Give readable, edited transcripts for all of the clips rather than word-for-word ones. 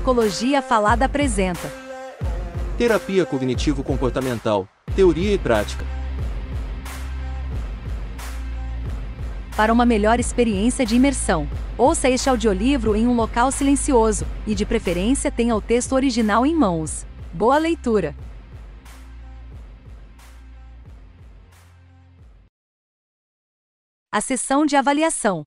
Psicologia Falada apresenta Terapia Cognitivo-Comportamental, Teoria e Prática. Para uma melhor experiência de imersão, ouça este audiolivro em um local silencioso e, de preferência, tenha o texto original em mãos. Boa leitura! A sessão de avaliação.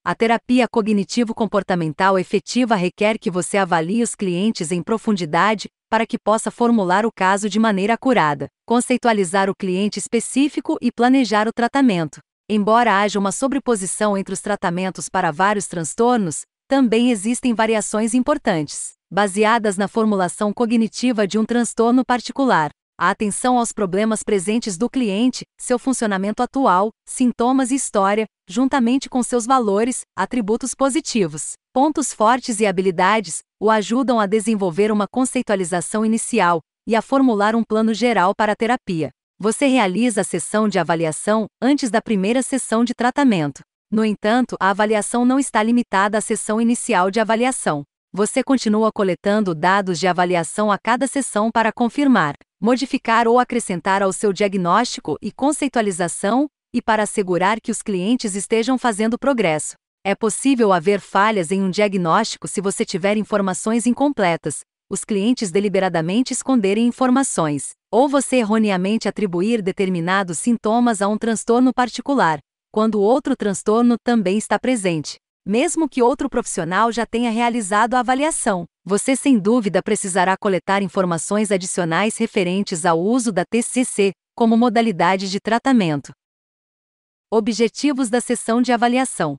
A terapia cognitivo-comportamental efetiva requer que você avalie os clientes em profundidade para que possa formular o caso de maneira acurada, conceitualizar o cliente específico e planejar o tratamento. Embora haja uma sobreposição entre os tratamentos para vários transtornos, também existem variações importantes, baseadas na formulação cognitiva de um transtorno particular. A atenção aos problemas presentes do cliente, seu funcionamento atual, sintomas e história, juntamente com seus valores, atributos positivos, pontos fortes e habilidades, o ajudam a desenvolver uma conceitualização inicial e a formular um plano geral para a terapia. Você realiza a sessão de avaliação antes da primeira sessão de tratamento. No entanto, a avaliação não está limitada à sessão inicial de avaliação. Você continua coletando dados de avaliação a cada sessão para confirmar, modificar ou acrescentar ao seu diagnóstico e conceitualização, e para assegurar que os clientes estejam fazendo progresso. É possível haver falhas em um diagnóstico se você tiver informações incompletas, os clientes deliberadamente esconderem informações, ou você erroneamente atribuir determinados sintomas a um transtorno particular, quando outro transtorno também está presente. Mesmo que outro profissional já tenha realizado a avaliação, você sem dúvida precisará coletar informações adicionais referentes ao uso da TCC, como modalidade de tratamento. Objetivos da sessão de avaliação.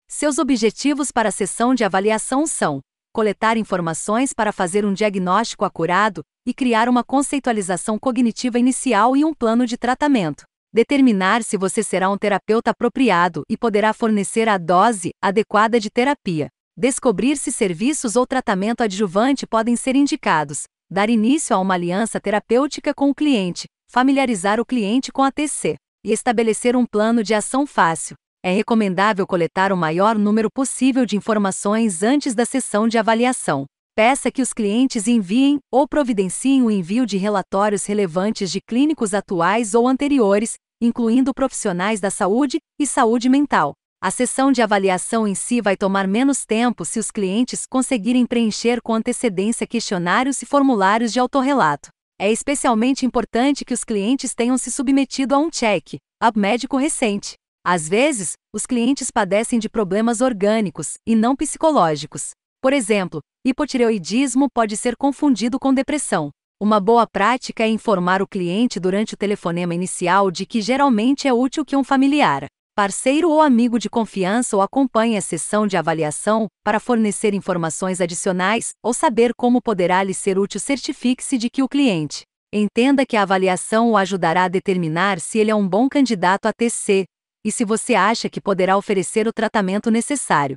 Seus objetivos para a sessão de avaliação são: coletar informações para fazer um diagnóstico acurado e criar uma conceitualização cognitiva inicial e um plano de tratamento. Determinar se você será um terapeuta apropriado e poderá fornecer a dose adequada de terapia. Descobrir se serviços ou tratamento adjuvante podem ser indicados. Dar início a uma aliança terapêutica com o cliente. Familiarizar o cliente com a TC. E estabelecer um plano de ação fácil. É recomendável coletar o maior número possível de informações antes da sessão de avaliação. Peça que os clientes enviem ou providenciem o envio de relatórios relevantes de clínicos atuais ou anteriores, incluindo profissionais da saúde e saúde mental. A sessão de avaliação em si vai tomar menos tempo se os clientes conseguirem preencher com antecedência questionários e formulários de autorrelato. É especialmente importante que os clientes tenham se submetido a um check-up médico recente. Às vezes, os clientes padecem de problemas orgânicos e não psicológicos. Por exemplo, hipotireoidismo pode ser confundido com depressão. Uma boa prática é informar o cliente durante o telefonema inicial de que geralmente é útil que um familiar, parceiro ou amigo de confiança o acompanhe à sessão de avaliação para fornecer informações adicionais ou saber como poderá lhe ser útil. Certifique-se de que o cliente entenda que a avaliação o ajudará a determinar se ele é um bom candidato a TC e se você acha que poderá oferecer o tratamento necessário.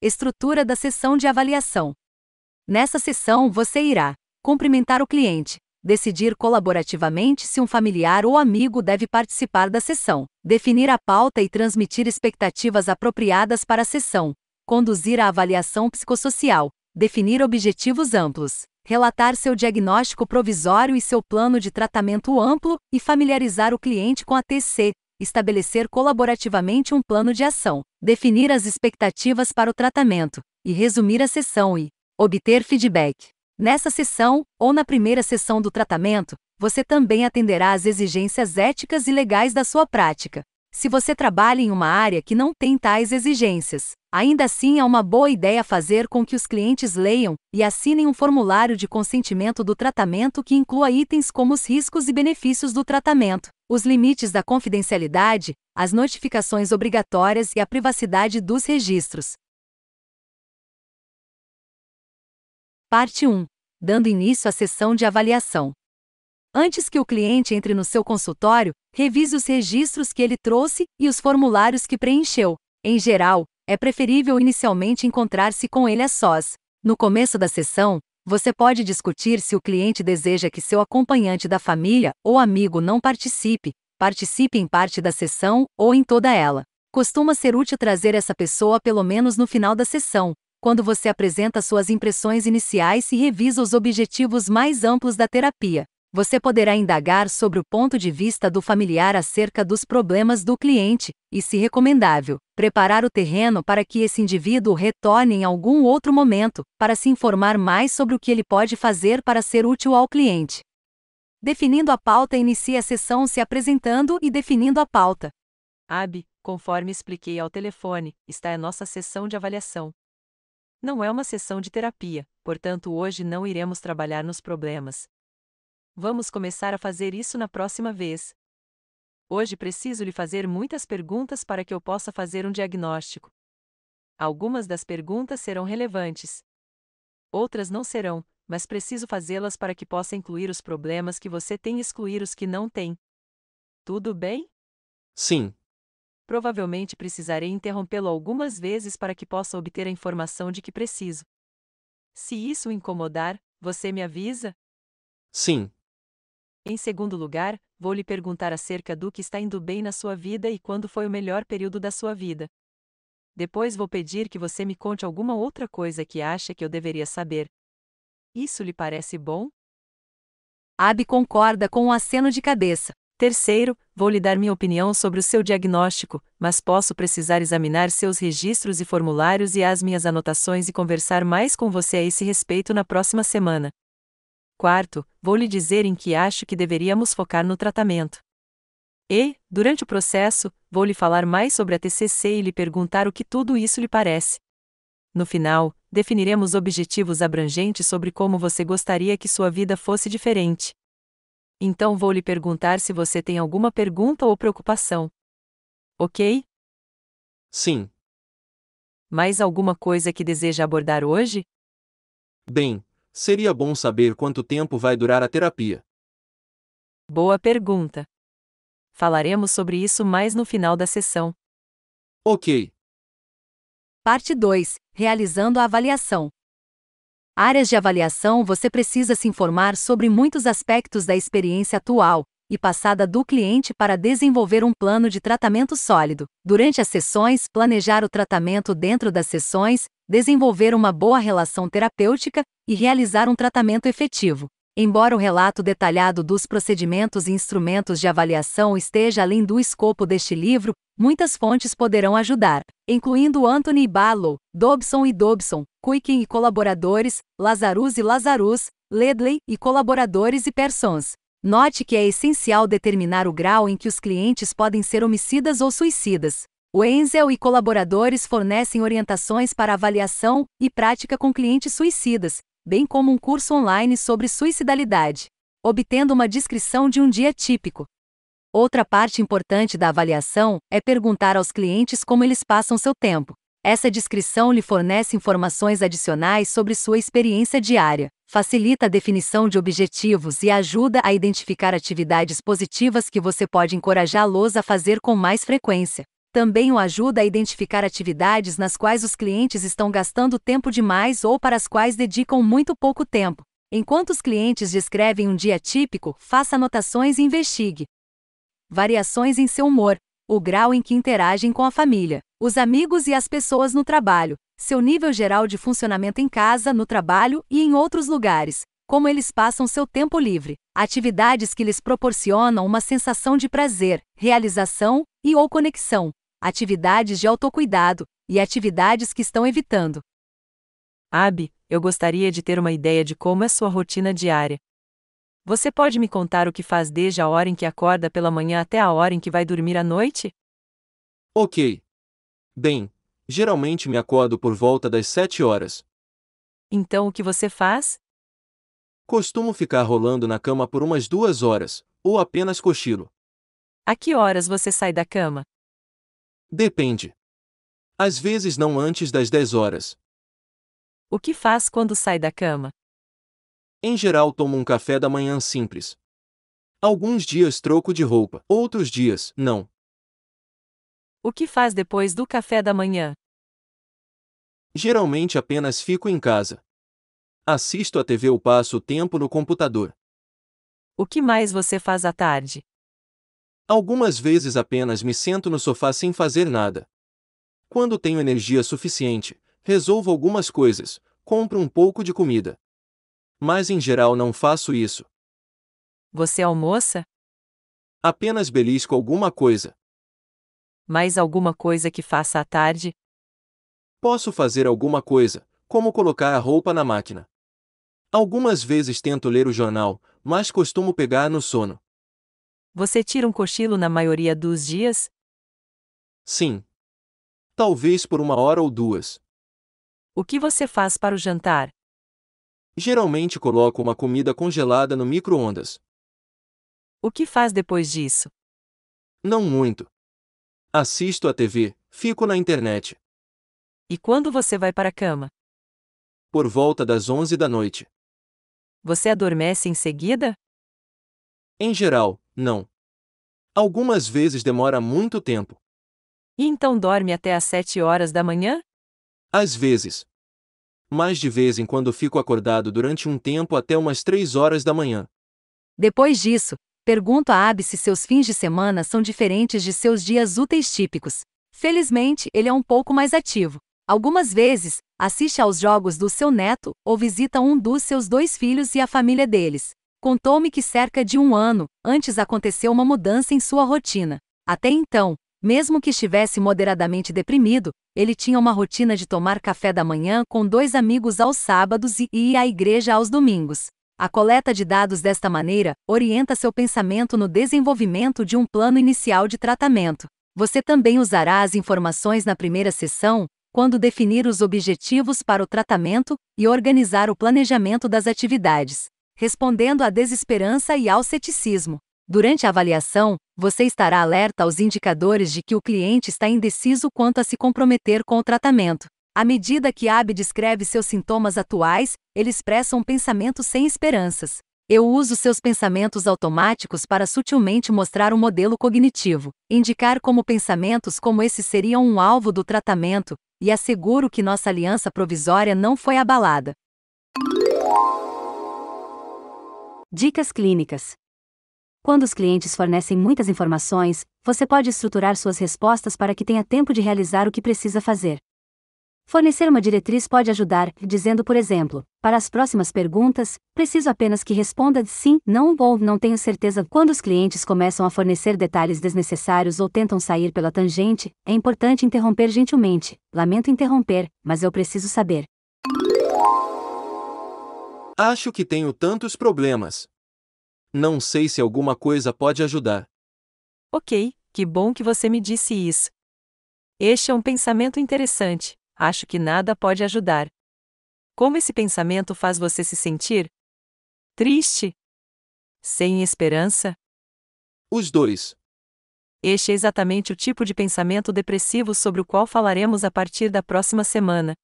Estrutura da sessão de avaliação. Nessa sessão você irá cumprimentar o cliente, decidir colaborativamente se um familiar ou amigo deve participar da sessão, definir a pauta e transmitir expectativas apropriadas para a sessão, conduzir a avaliação psicossocial, definir objetivos amplos, relatar seu diagnóstico provisório e seu plano de tratamento amplo e familiarizar o cliente com a TC, estabelecer colaborativamente um plano de ação, definir as expectativas para o tratamento, e resumir a sessão e obter feedback. Nessa sessão, ou na primeira sessão do tratamento, você também atenderá às exigências éticas e legais da sua prática. Se você trabalha em uma área que não tem tais exigências, ainda assim é uma boa ideia fazer com que os clientes leiam e assinem um formulário de consentimento do tratamento que inclua itens como os riscos e benefícios do tratamento, os limites da confidencialidade, as notificações obrigatórias e a privacidade dos registros. Parte 1. Dando início à sessão de avaliação. Antes que o cliente entre no seu consultório, revise os registros que ele trouxe e os formulários que preencheu. Em geral, é preferível inicialmente encontrar-se com ele a sós. No começo da sessão, você pode discutir se o cliente deseja que seu acompanhante da família ou amigo não participe em parte da sessão ou em toda ela. Costuma ser útil trazer essa pessoa pelo menos no final da sessão, quando você apresenta suas impressões iniciais e revisa os objetivos mais amplos da terapia. Você poderá indagar sobre o ponto de vista do familiar acerca dos problemas do cliente, e, se recomendável, preparar o terreno para que esse indivíduo retorne em algum outro momento, para se informar mais sobre o que ele pode fazer para ser útil ao cliente. Definindo a pauta, inicie a sessão se apresentando e definindo a pauta. Abi, conforme expliquei ao telefone, está a nossa sessão de avaliação. Não é uma sessão de terapia, portanto hoje não iremos trabalhar nos problemas. Vamos começar a fazer isso na próxima vez. Hoje preciso lhe fazer muitas perguntas para que eu possa fazer um diagnóstico. Algumas das perguntas serão relevantes. Outras não serão, mas preciso fazê-las para que possa incluir os problemas que você tem e excluir os que não tem. Tudo bem? Sim. Provavelmente precisarei interrompê-lo algumas vezes para que possa obter a informação de que preciso. Se isso o incomodar, você me avisa? Sim. Em segundo lugar, vou lhe perguntar acerca do que está indo bem na sua vida e quando foi o melhor período da sua vida. Depois vou pedir que você me conte alguma outra coisa que acha que eu deveria saber. Isso lhe parece bom? Abi concorda com um aceno de cabeça. Terceiro, vou lhe dar minha opinião sobre o seu diagnóstico, mas posso precisar examinar seus registros e formulários e as minhas anotações e conversar mais com você a esse respeito na próxima semana. Quarto, vou lhe dizer em que acho que deveríamos focar no tratamento. E, durante o processo, vou lhe falar mais sobre a TCC e lhe perguntar o que tudo isso lhe parece. No final, definiremos objetivos abrangentes sobre como você gostaria que sua vida fosse diferente. Então vou lhe perguntar se você tem alguma pergunta ou preocupação. Ok? Sim. Mais alguma coisa que deseja abordar hoje? Bem, seria bom saber quanto tempo vai durar a terapia. Boa pergunta. Falaremos sobre isso mais no final da sessão. Ok. Parte 2. Realizando a avaliação. Áreas de avaliação. Você precisa se informar sobre muitos aspectos da experiência atual e passada do cliente para desenvolver um plano de tratamento sólido. Durante as sessões, planejar o tratamento dentro das sessões, desenvolver uma boa relação terapêutica e realizar um tratamento efetivo. Embora o relato detalhado dos procedimentos e instrumentos de avaliação esteja além do escopo deste livro, muitas fontes poderão ajudar, incluindo Anthony e Barlow, Dobson e Dobson, Quicken e colaboradores, Lazarus e Lazarus, Ledley e colaboradores e Persons. Note que é essencial determinar o grau em que os clientes podem ser homicidas ou suicidas. Wenzel e colaboradores fornecem orientações para avaliação e prática com clientes suicidas, bem como um curso online sobre suicidalidade, obtendo uma descrição de um dia típico. Outra parte importante da avaliação é perguntar aos clientes como eles passam seu tempo. Essa descrição lhe fornece informações adicionais sobre sua experiência diária, facilita a definição de objetivos e ajuda a identificar atividades positivas que você pode encorajá-los a fazer com mais frequência. Também o ajuda a identificar atividades nas quais os clientes estão gastando tempo demais ou para as quais dedicam muito pouco tempo. Enquanto os clientes descrevem um dia típico, faça anotações e investigue. Variações em seu humor, o grau em que interagem com a família, os amigos e as pessoas no trabalho, seu nível geral de funcionamento em casa, no trabalho e em outros lugares, como eles passam seu tempo livre, atividades que lhes proporcionam uma sensação de prazer, realização e/ou conexão, atividades de autocuidado e atividades que estão evitando. Abi, eu gostaria de ter uma ideia de como é sua rotina diária. Você pode me contar o que faz desde a hora em que acorda pela manhã até a hora em que vai dormir à noite? Ok. Bem, geralmente me acordo por volta das 7 horas. Então o que você faz? Costumo ficar rolando na cama por umas 2 horas, ou apenas cochilo. A que horas você sai da cama? Depende. Às vezes não antes das 10 horas. O que faz quando sai da cama? Em geral tomo um café da manhã simples. Alguns dias troco de roupa, outros dias, não. O que faz depois do café da manhã? Geralmente apenas fico em casa. Assisto a TV ou passo o tempo no computador. O que mais você faz à tarde? Algumas vezes apenas me sento no sofá sem fazer nada. Quando tenho energia suficiente, resolvo algumas coisas, compro um pouco de comida. Mas em geral não faço isso. Você almoça? Apenas belisco alguma coisa. Mais alguma coisa que faça à tarde? Posso fazer alguma coisa, como colocar a roupa na máquina. Algumas vezes tento ler o jornal, mas costumo pegar no sono. Você tira um cochilo na maioria dos dias? Sim. Talvez por 1 hora ou 2. O que você faz para o jantar? Geralmente coloco uma comida congelada no micro-ondas. O que faz depois disso? Não muito. Assisto a TV, fico na internet. E quando você vai para a cama? Por volta das 11 da noite. Você adormece em seguida? Em geral, não. Algumas vezes demora muito tempo. E então dorme até às 7 horas da manhã? Às vezes. Mas de vez em quando fico acordado durante um tempo até umas 3 horas da manhã. Depois disso, pergunto a Abby se seus fins de semana são diferentes de seus dias úteis típicos. Felizmente, ele é um pouco mais ativo. Algumas vezes, assiste aos jogos do seu neto ou visita um dos seus 2 filhos e a família deles. Contou-me que cerca de 1 ano antes aconteceu uma mudança em sua rotina. Até então, mesmo que estivesse moderadamente deprimido, ele tinha uma rotina de tomar café da manhã com 2 amigos aos sábados e ir à igreja aos domingos. A coleta de dados desta maneira orienta seu pensamento no desenvolvimento de um plano inicial de tratamento. Você também usará as informações na primeira sessão, quando definir os objetivos para o tratamento e organizar o planejamento das atividades, respondendo à desesperança e ao ceticismo. Durante a avaliação, você estará alerta aos indicadores de que o cliente está indeciso quanto a se comprometer com o tratamento. À medida que Abby descreve seus sintomas atuais, ele expressa um pensamento sem esperanças. Eu uso seus pensamentos automáticos para sutilmente mostrar um modelo cognitivo, indicar como pensamentos como esse seriam um alvo do tratamento, e asseguro que nossa aliança provisória não foi abalada. Dicas clínicas. Quando os clientes fornecem muitas informações, você pode estruturar suas respostas para que tenha tempo de realizar o que precisa fazer. Fornecer uma diretriz pode ajudar, dizendo, por exemplo, para as próximas perguntas, preciso apenas que responda sim, não ou não tenho certeza. Quando os clientes começam a fornecer detalhes desnecessários ou tentam sair pela tangente, é importante interromper gentilmente. Lamento interromper, mas eu preciso saber. Acho que tenho tantos problemas. Não sei se alguma coisa pode ajudar. Ok, que bom que você me disse isso. Este é um pensamento interessante. Acho que nada pode ajudar. Como esse pensamento faz você se sentir? Triste? Sem esperança? Os dois. Este é exatamente o tipo de pensamento depressivo sobre o qual falaremos a partir da próxima semana.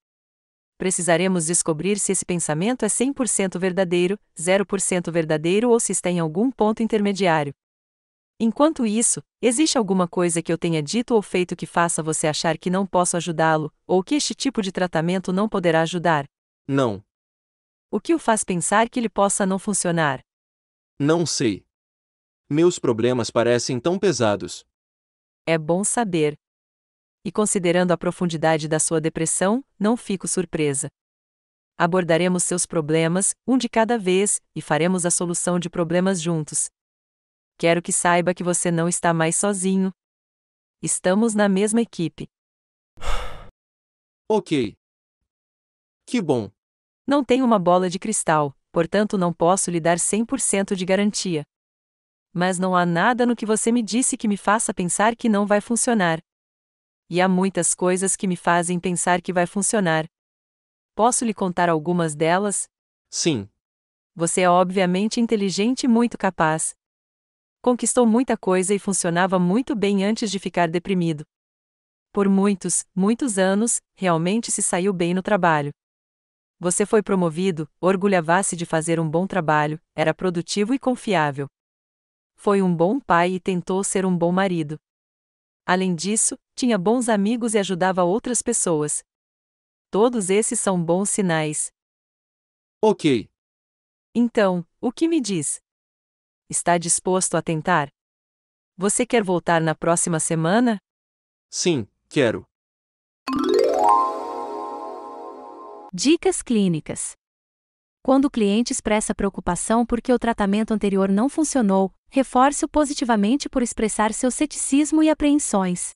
Precisaremos descobrir se esse pensamento é 100% verdadeiro, 0% verdadeiro ou se está em algum ponto intermediário. Enquanto isso, existe alguma coisa que eu tenha dito ou feito que faça você achar que não posso ajudá-lo, ou que este tipo de tratamento não poderá ajudar? Não. O que o faz pensar que ele possa não funcionar? Não sei. Meus problemas parecem tão pesados. É bom saber. E considerando a profundidade da sua depressão, não fico surpresa. Abordaremos seus problemas, um de cada vez, e faremos a solução de problemas juntos. Quero que saiba que você não está mais sozinho. Estamos na mesma equipe. Ok. Que bom. Não tenho uma bola de cristal, portanto não posso lhe dar 100% de garantia. Mas não há nada no que você me disse que me faça pensar que não vai funcionar. E há muitas coisas que me fazem pensar que vai funcionar. Posso lhe contar algumas delas? Sim. Você é obviamente inteligente e muito capaz. Conquistou muita coisa e funcionava muito bem antes de ficar deprimido. Por muitos, muitos anos, realmente se saiu bem no trabalho. Você foi promovido, orgulhava-se de fazer um bom trabalho, era produtivo e confiável. Foi um bom pai e tentou ser um bom marido. Além disso, tinha bons amigos e ajudava outras pessoas. Todos esses são bons sinais. Ok. Então, o que me diz? Está disposto a tentar? Você quer voltar na próxima semana? Sim, quero. Dicas clínicas. Quando o cliente expressa preocupação porque o tratamento anterior não funcionou, reforce-o positivamente por expressar seu ceticismo e apreensões.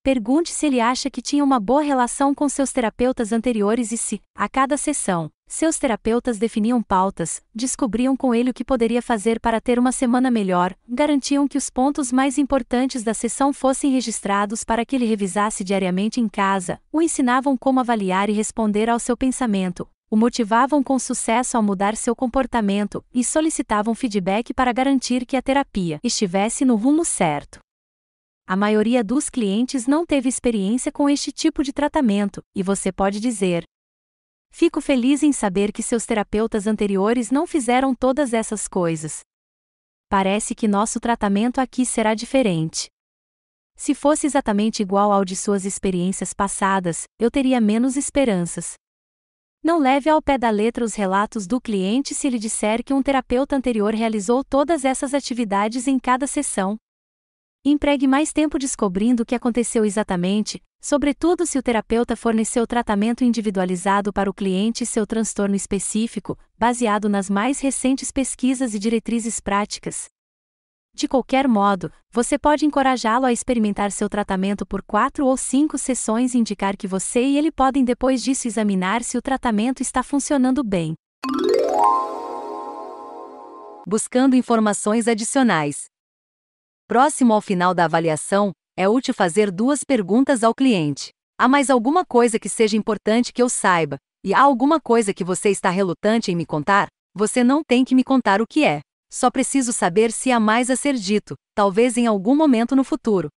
Pergunte se ele acha que tinha uma boa relação com seus terapeutas anteriores e se, a cada sessão, seus terapeutas definiam pautas, descobriam com ele o que poderia fazer para ter uma semana melhor, garantiam que os pontos mais importantes da sessão fossem registrados para que ele revisasse diariamente em casa, o ensinavam como avaliar e responder ao seu pensamento, o motivavam com sucesso ao mudar seu comportamento e solicitavam feedback para garantir que a terapia estivesse no rumo certo. A maioria dos clientes não teve experiência com este tipo de tratamento, e você pode dizer: fico feliz em saber que seus terapeutas anteriores não fizeram todas essas coisas. Parece que nosso tratamento aqui será diferente. Se fosse exatamente igual ao de suas experiências passadas, eu teria menos esperanças. Não leve ao pé da letra os relatos do cliente se ele disser que um terapeuta anterior realizou todas essas atividades em cada sessão. Empregue mais tempo descobrindo o que aconteceu exatamente, sobretudo se o terapeuta forneceu tratamento individualizado para o cliente e seu transtorno específico, baseado nas mais recentes pesquisas e diretrizes práticas. De qualquer modo, você pode encorajá-lo a experimentar seu tratamento por 4 ou 5 sessões e indicar que você e ele podem depois disso examinar se o tratamento está funcionando bem. Buscando informações adicionais. Próximo ao final da avaliação, é útil fazer 2 perguntas ao cliente. Há mais alguma coisa que seja importante que eu saiba? E há alguma coisa que você está relutante em me contar? Você não tem que me contar o que é. Só preciso saber se há mais a ser dito, talvez em algum momento no futuro.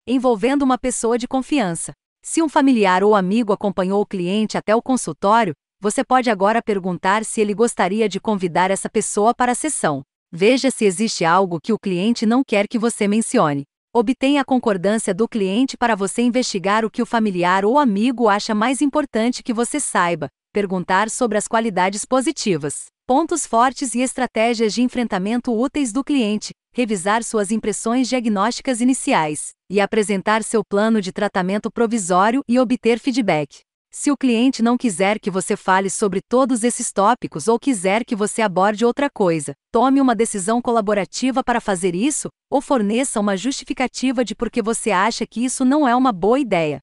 Envolvendo uma pessoa de confiança. Se um familiar ou amigo acompanhou o cliente até o consultório, você pode agora perguntar se ele gostaria de convidar essa pessoa para a sessão. Veja se existe algo que o cliente não quer que você mencione. Obtenha a concordância do cliente para você investigar o que o familiar ou amigo acha mais importante que você saiba. Perguntar sobre as qualidades positivas, pontos fortes e estratégias de enfrentamento úteis do cliente. Revisar suas impressões diagnósticas iniciais e apresentar seu plano de tratamento provisório e obter feedback. Se o cliente não quiser que você fale sobre todos esses tópicos ou quiser que você aborde outra coisa, tome uma decisão colaborativa para fazer isso, ou forneça uma justificativa de por que você acha que isso não é uma boa ideia.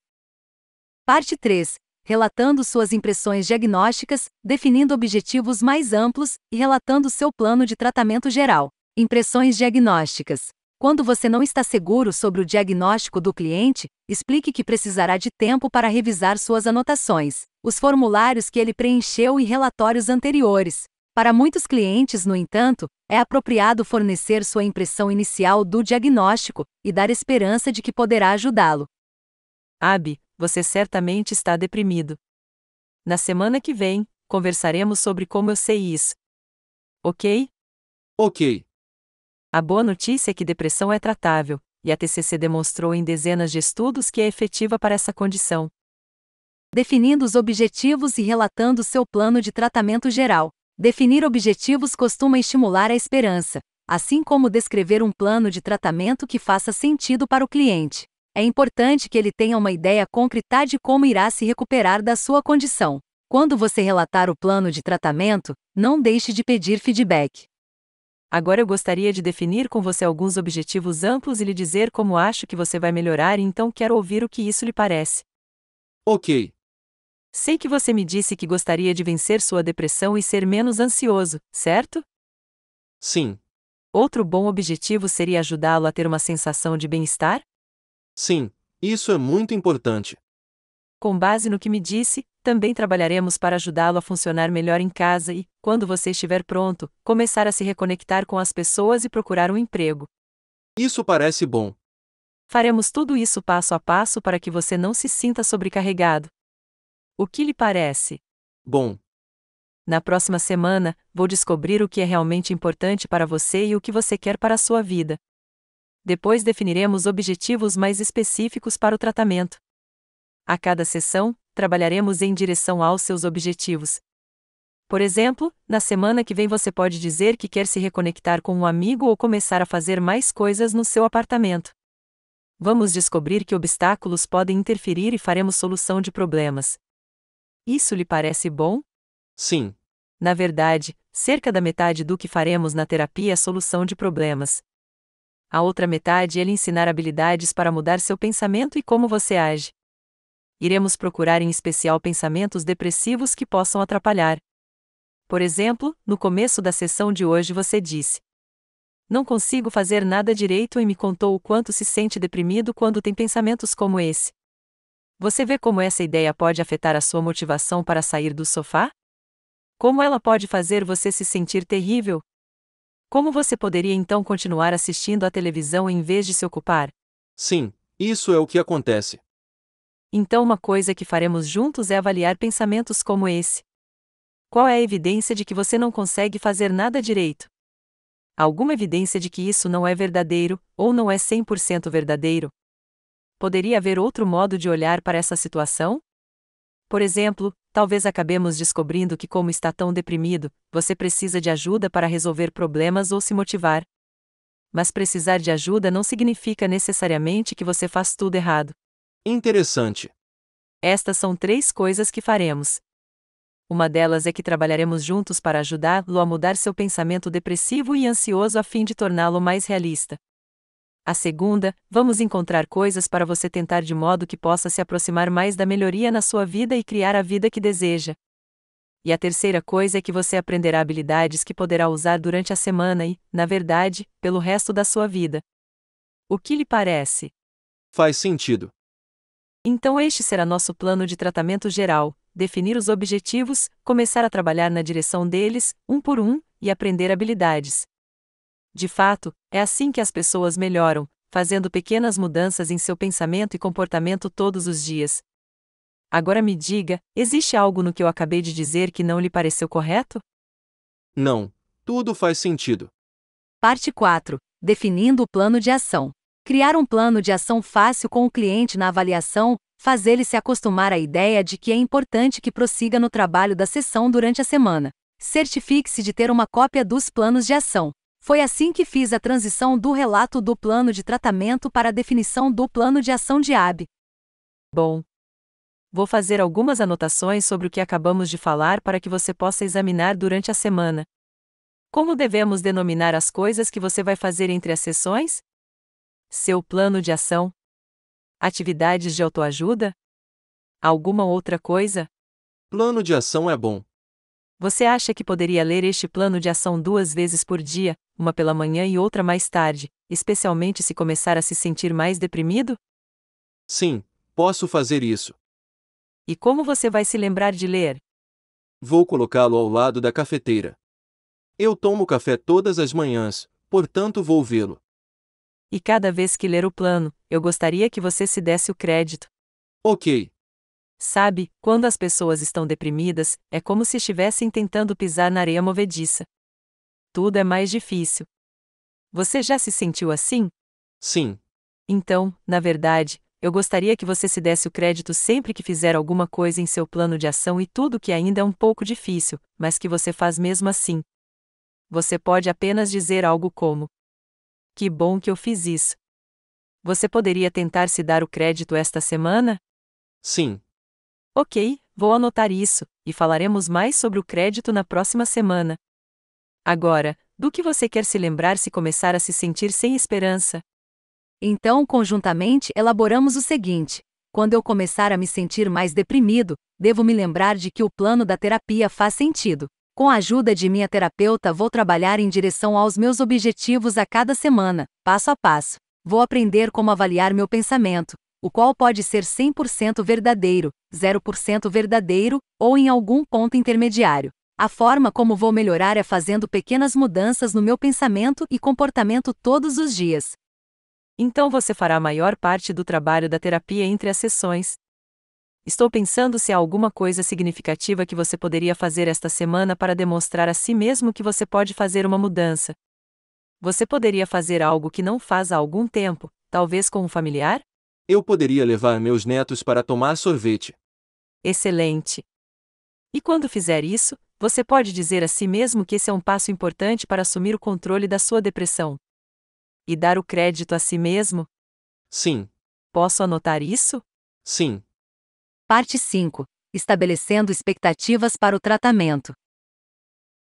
Parte 3. Relatando suas impressões diagnósticas, definindo objetivos mais amplos e relatando seu plano de tratamento geral. Impressões diagnósticas. Quando você não está seguro sobre o diagnóstico do cliente, explique que precisará de tempo para revisar suas anotações, os formulários que ele preencheu e relatórios anteriores. Para muitos clientes, no entanto, é apropriado fornecer sua impressão inicial do diagnóstico e dar esperança de que poderá ajudá-lo. Abi, você certamente está deprimido. Na semana que vem, conversaremos sobre como eu sei isso. Ok? Ok. A boa notícia é que depressão é tratável, e a TCC demonstrou em dezenas de estudos que é efetiva para essa condição. Definindo os objetivos e relatando seu plano de tratamento geral. Definir objetivos costuma estimular a esperança, assim como descrever um plano de tratamento que faça sentido para o cliente. É importante que ele tenha uma ideia concreta de como irá se recuperar da sua condição. Quando você relatar o plano de tratamento, não deixe de pedir feedback. Agora eu gostaria de definir com você alguns objetivos amplos e lhe dizer como acho que você vai melhorar e então quero ouvir o que isso lhe parece. Ok. Sei que você me disse que gostaria de vencer sua depressão e ser menos ansioso, certo? Sim. Outro bom objetivo seria ajudá-lo a ter uma sensação de bem-estar? Sim, isso é muito importante. Com base no que me disse, também trabalharemos para ajudá-lo a funcionar melhor em casa e, quando você estiver pronto, começar a se reconectar com as pessoas e procurar um emprego. Isso parece bom. Faremos tudo isso passo a passo para que você não se sinta sobrecarregado. O que lhe parece? Bom. Na próxima semana, vou descobrir o que é realmente importante para você e o que você quer para a sua vida. Depois definiremos objetivos mais específicos para o tratamento. A cada sessão, trabalharemos em direção aos seus objetivos. Por exemplo, na semana que vem você pode dizer que quer se reconectar com um amigo ou começar a fazer mais coisas no seu apartamento. Vamos descobrir que obstáculos podem interferir e faremos solução de problemas. Isso lhe parece bom? Sim. Na verdade, cerca da metade do que faremos na terapia é solução de problemas. A outra metade é lhe ensinar habilidades para mudar seu pensamento e como você age. Iremos procurar em especial pensamentos depressivos que possam atrapalhar. Por exemplo, no começo da sessão de hoje você disse: "Não consigo fazer nada direito" e me contou o quanto se sente deprimido quando tem pensamentos como esse. Você vê como essa ideia pode afetar a sua motivação para sair do sofá? Como ela pode fazer você se sentir terrível? Como você poderia então continuar assistindo à televisão em vez de se ocupar? Sim, isso é o que acontece. Então, uma coisa que faremos juntos é avaliar pensamentos como esse. Qual é a evidência de que você não consegue fazer nada direito? Alguma evidência de que isso não é verdadeiro, ou não é 100% verdadeiro? Poderia haver outro modo de olhar para essa situação? Por exemplo, talvez acabemos descobrindo que, como está tão deprimido, você precisa de ajuda para resolver problemas ou se motivar. Mas precisar de ajuda não significa necessariamente que você faz tudo errado. Interessante. Estas são 3 coisas que faremos. Uma delas é que trabalharemos juntos para ajudá-lo a mudar seu pensamento depressivo e ansioso a fim de torná-lo mais realista. A segunda, vamos encontrar coisas para você tentar de modo que possa se aproximar mais da melhoria na sua vida e criar a vida que deseja. E a terceira coisa é que você aprenderá habilidades que poderá usar durante a semana e, na verdade, pelo resto da sua vida. O que lhe parece? Faz sentido. Então este será nosso plano de tratamento geral: definir os objetivos, começar a trabalhar na direção deles, um por um, e aprender habilidades. De fato, é assim que as pessoas melhoram, fazendo pequenas mudanças em seu pensamento e comportamento todos os dias. Agora me diga, existe algo no que eu acabei de dizer que não lhe pareceu correto? Não, tudo faz sentido. Parte 4. Definindo o plano de ação. Criar um plano de ação fácil com o cliente na avaliação faz ele se acostumar à ideia de que é importante que prossiga no trabalho da sessão durante a semana. Certifique-se de ter uma cópia dos planos de ação. Foi assim que fiz a transição do relato do plano de tratamento para a definição do plano de ação de AB. Bom, vou fazer algumas anotações sobre o que acabamos de falar para que você possa examinar durante a semana. Como devemos denominar as coisas que você vai fazer entre as sessões? Seu plano de ação? Atividades de autoajuda? Alguma outra coisa? Plano de ação é bom. Você acha que poderia ler este plano de ação 2 vezes por dia, uma pela manhã e outra mais tarde, especialmente se começar a se sentir mais deprimido? Sim, posso fazer isso. E como você vai se lembrar de ler? Vou colocá-lo ao lado da cafeteira. Eu tomo café todas as manhãs, portanto vou vê-lo. E cada vez que ler o plano, eu gostaria que você se desse o crédito. Ok. Sabe, quando as pessoas estão deprimidas, é como se estivessem tentando pisar na areia movediça. Tudo é mais difícil. Você já se sentiu assim? Sim. Então, na verdade, eu gostaria que você se desse o crédito sempre que fizer alguma coisa em seu plano de ação e tudo que ainda é um pouco difícil, mas que você faz mesmo assim. Você pode apenas dizer algo como: "Que bom que eu fiz isso." Você poderia tentar se dar o crédito esta semana? Sim. Ok, vou anotar isso, e falaremos mais sobre o crédito na próxima semana. Agora, do que você quer se lembrar se começar a se sentir sem esperança? Então, conjuntamente, elaboramos o seguinte: quando eu começar a me sentir mais deprimido, devo me lembrar de que o plano da terapia faz sentido. Com a ajuda de minha terapeuta, vou trabalhar em direção aos meus objetivos a cada semana, passo a passo. Vou aprender como avaliar meu pensamento, o qual pode ser 100% verdadeiro, 0% verdadeiro, ou em algum ponto intermediário. A forma como vou melhorar é fazendo pequenas mudanças no meu pensamento e comportamento todos os dias. Então você fará a maior parte do trabalho da terapia entre as sessões. Estou pensando se há alguma coisa significativa que você poderia fazer esta semana para demonstrar a si mesmo que você pode fazer uma mudança. Você poderia fazer algo que não faz há algum tempo, talvez com um familiar? Eu poderia levar meus netos para tomar sorvete. Excelente! E quando fizer isso, Você pode dizer a si mesmo que esse é um passo importante para assumir o controle da sua depressão. E dar o crédito a si mesmo? Sim. Posso anotar isso? Sim. Parte 5. Estabelecendo expectativas para o tratamento.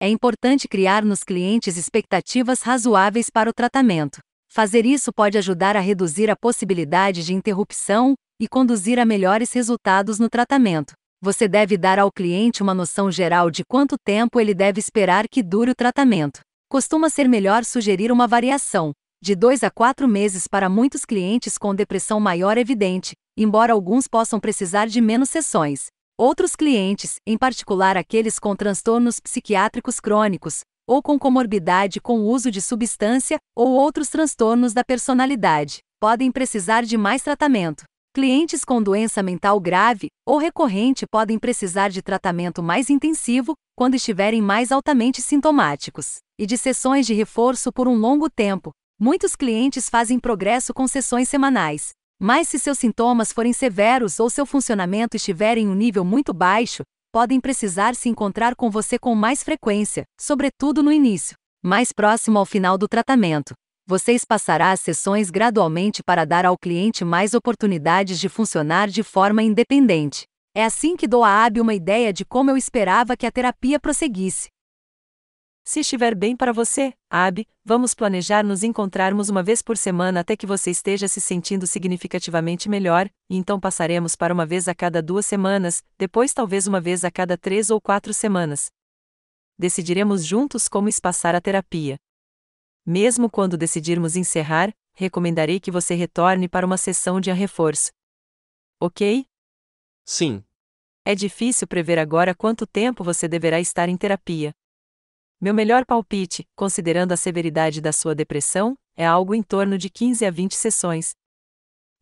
É importante criar nos clientes expectativas razoáveis para o tratamento. Fazer isso pode ajudar a reduzir a possibilidade de interrupção e conduzir a melhores resultados no tratamento. Você deve dar ao cliente uma noção geral de quanto tempo ele deve esperar que dure o tratamento. Costuma ser melhor sugerir uma variação de 2 a 4 meses para muitos clientes com depressão maior evidente, embora alguns possam precisar de menos sessões. Outros clientes, em particular aqueles com transtornos psiquiátricos crônicos, ou com comorbidade com o uso de substância ou outros transtornos da personalidade, podem precisar de mais tratamento. Clientes com doença mental grave ou recorrente podem precisar de tratamento mais intensivo quando estiverem mais altamente sintomáticos, e de sessões de reforço por um longo tempo. Muitos clientes fazem progresso com sessões semanais, mas se seus sintomas forem severos ou seu funcionamento estiver em um nível muito baixo, podem precisar se encontrar com você com mais frequência, sobretudo no início. Mais próximo ao final do tratamento, você espaçará as sessões gradualmente para dar ao cliente mais oportunidades de funcionar de forma independente. É assim que dou a Abby uma ideia de como eu esperava que a terapia prosseguisse. Se estiver bem para você, Abby, vamos planejar nos encontrarmos uma vez por semana até que você esteja se sentindo significativamente melhor, e então passaremos para uma vez a cada 2 semanas, depois talvez uma vez a cada 3 ou 4 semanas. Decidiremos juntos como espaçar a terapia. Mesmo quando decidirmos encerrar, recomendarei que você retorne para uma sessão de reforço. Ok? Sim. É difícil prever agora quanto tempo você deverá estar em terapia. Meu melhor palpite, considerando a severidade da sua depressão, é algo em torno de 15 a 20 sessões.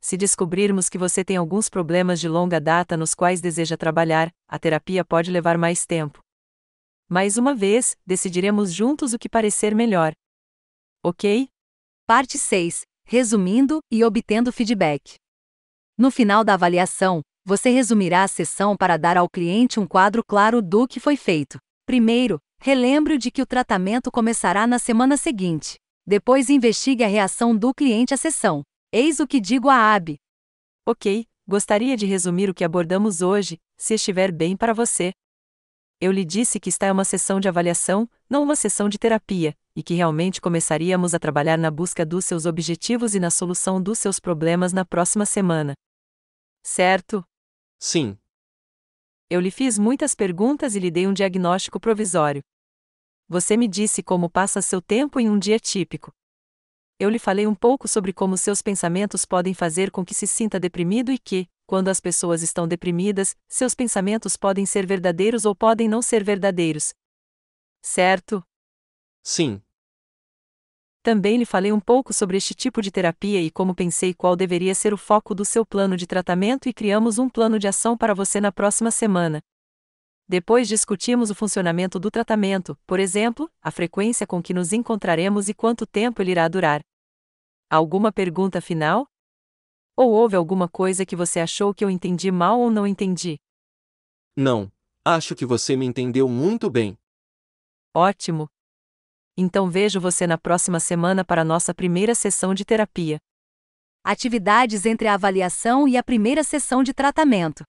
Se descobrirmos que você tem alguns problemas de longa data nos quais deseja trabalhar, a terapia pode levar mais tempo. Mais uma vez, decidiremos juntos o que parecer melhor. Ok? Parte 6. Resumindo e obtendo feedback. No final da avaliação, você resumirá a sessão para dar ao cliente um quadro claro do que foi feito. Primeiro, relembre-o de que o tratamento começará na semana seguinte. Depois investigue a reação do cliente à sessão. Eis o que digo a Abby. Ok, gostaria de resumir o que abordamos hoje, se estiver bem para você. Eu lhe disse que esta é uma sessão de avaliação, não uma sessão de terapia, e que realmente começaríamos a trabalhar na busca dos seus objetivos e na solução dos seus problemas na próxima semana. Certo? Sim. Eu lhe fiz muitas perguntas e lhe dei um diagnóstico provisório. Você me disse como passa seu tempo em um dia típico. Eu lhe falei um pouco sobre como seus pensamentos podem fazer com que se sinta deprimido e que, quando as pessoas estão deprimidas, seus pensamentos podem ser verdadeiros ou podem não ser verdadeiros. Certo? Sim. Também lhe falei um pouco sobre este tipo de terapia e como pensei qual deveria ser o foco do seu plano de tratamento e criamos um plano de ação para você na próxima semana. Depois discutimos o funcionamento do tratamento, por exemplo, a frequência com que nos encontraremos e quanto tempo ele irá durar. Alguma pergunta final? Ou houve alguma coisa que você achou que eu entendi mal ou não entendi? Não, acho que você me entendeu muito bem. Ótimo! Então vejo você na próxima semana para nossa primeira sessão de terapia. Atividades entre a avaliação e a primeira sessão de tratamento.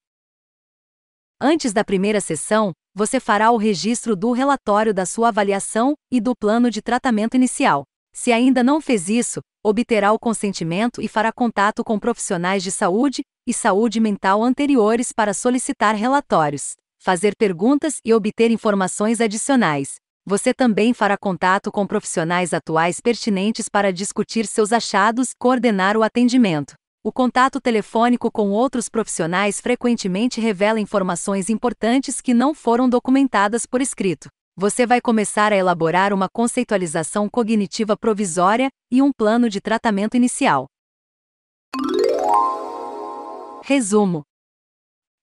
Antes da primeira sessão, você fará o registro do relatório da sua avaliação e do plano de tratamento inicial. Se ainda não fez isso, obterá o consentimento e fará contato com profissionais de saúde e saúde mental anteriores para solicitar relatórios, fazer perguntas e obter informações adicionais. Você também fará contato com profissionais atuais pertinentes para discutir seus achados e coordenar o atendimento. O contato telefônico com outros profissionais frequentemente revela informações importantes que não foram documentadas por escrito. Você vai começar a elaborar uma conceitualização cognitiva provisória e um plano de tratamento inicial. Resumo.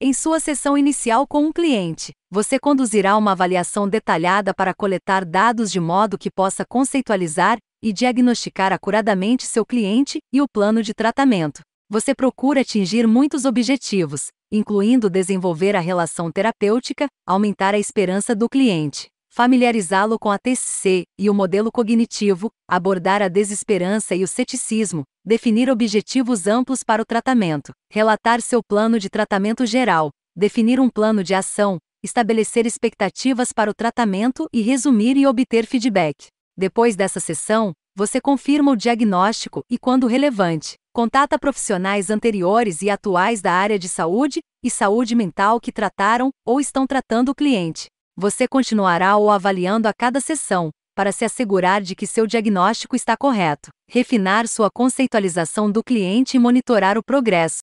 Em sua sessão inicial com um cliente, você conduzirá uma avaliação detalhada para coletar dados de modo que possa conceitualizar e diagnosticar acuradamente seu cliente e o plano de tratamento. Você procura atingir muitos objetivos, incluindo desenvolver a relação terapêutica, aumentar a esperança do cliente, familiarizá-lo com a TCC e o modelo cognitivo, abordar a desesperança e o ceticismo, definir objetivos amplos para o tratamento, relatar seu plano de tratamento geral, definir um plano de ação, estabelecer expectativas para o tratamento e resumir e obter feedback. Depois dessa sessão, você confirma o diagnóstico e, quando relevante, contata profissionais anteriores e atuais da área de saúde e saúde mental que trataram ou estão tratando o cliente. Você continuará o avaliando a cada sessão, para se assegurar de que seu diagnóstico está correto, refinar sua conceitualização do cliente e monitorar o progresso.